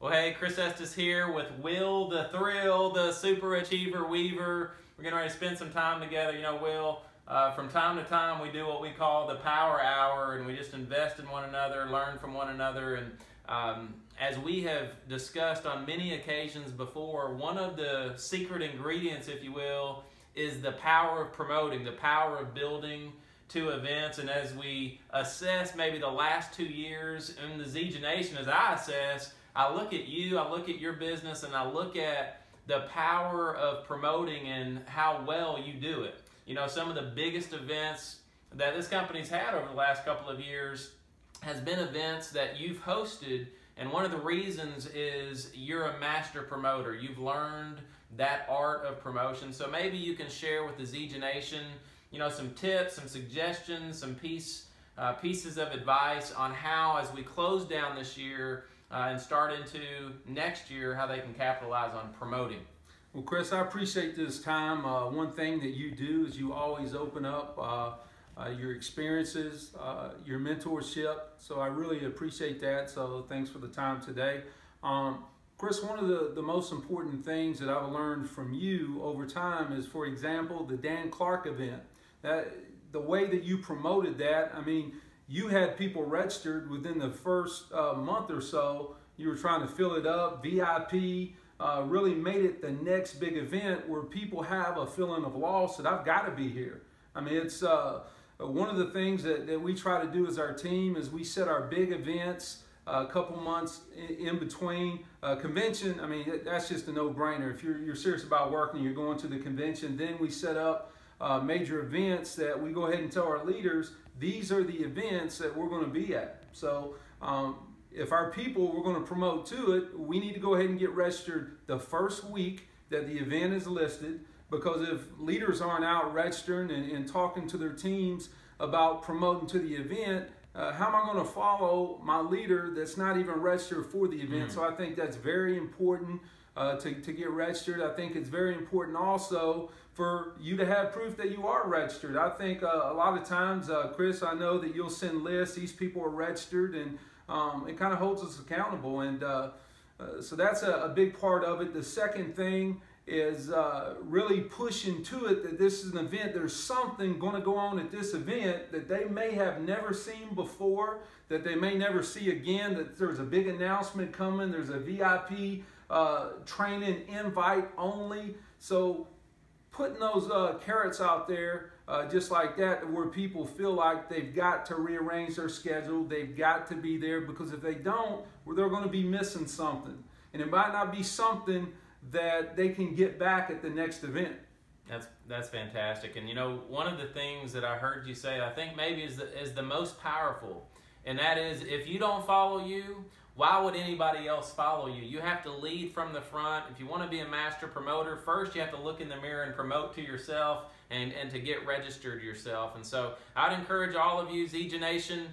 Well, hey, Chris Estes here with Will the Thrill, the Super Achiever Weaver. We're getting ready to spend some time together. You know, Will, from time to time we do what we call the Power Hour, and we just invest in one another, learn from one another. And as we have discussed on many occasions before, one of the secret ingredients, if you will, is the power of promoting, the power of building to events. And as we assess maybe the last 2 years in the ZJ Nation, as I assess, I look at you, I look at your business, and I look at the power of promoting and how well you do it. You know, some of the biggest events that this company's had over the last couple of years has been events that you've hosted, and one of the reasons is you're a master promoter. You've learned that art of promotion. So maybe you can share with the ZJ Nation, you know, some tips, some suggestions, some pieces of advice on how, as we close down this year and start into next year, how they can capitalize on promoting. Well, Chris, I appreciate this time. One thing that you do is you always open up your experiences, your mentorship. So I really appreciate that. So thanks for the time today. Chris, one of the most important things that I've learned from you over time is, for example, the Dan Clark event. The way that you promoted that, I mean, you had people registered within the first month or so. You were trying to fill it up, VIP, really made it the next big event where people have a feeling of loss that I've got to be here. I mean, it's one of the things that we try to do as our team is we set our big events a couple months in between. Convention, I mean, that's just a no-brainer. If you're serious about working, you're going to the convention, then we set up major events that we go ahead and tell our leaders, these are the events that we're going to be at. So if our people we're going to promote to it, we need to go ahead and get registered the first week that the event is listed, because if leaders aren't out registering and talking to their teams about promoting to the event, how am I going to follow my leader that's not even registered for the event? So I think that's very important to get registered. I think it's very important also for you to have proof that you are registered. I think a lot of times, Chris, I know that you'll send lists, these people are registered, and it kind of holds us accountable. And so that's a big part of it. The second thing is really pushing to it that this is an event, there's something going to go on at this event that they may have never seen before, that they may never see again, that there's a big announcement coming, there's a VIP training invite only. So putting those carrots out there just like that, where people feel like they've got to rearrange their schedule, they've got to be there, because if they don't, well, they're going to be missing something. And it might not be something that they can get back at the next event. That's fantastic. And you know, one of the things that I heard you say, I think maybe is the most powerful, and that is, if you don't follow you, why would anybody else follow you? You have to lead from the front. If you want to be a master promoter, first you have to look in the mirror and promote to yourself and to get registered yourself. And so I'd encourage all of you, ZJ Nation,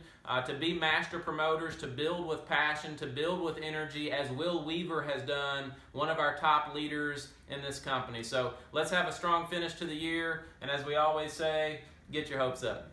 to be master promoters, to build with passion, to build with energy, as Will Weaver has done, one of our top leaders in this company. So let's have a strong finish to the year. And as we always say, get your hopes up.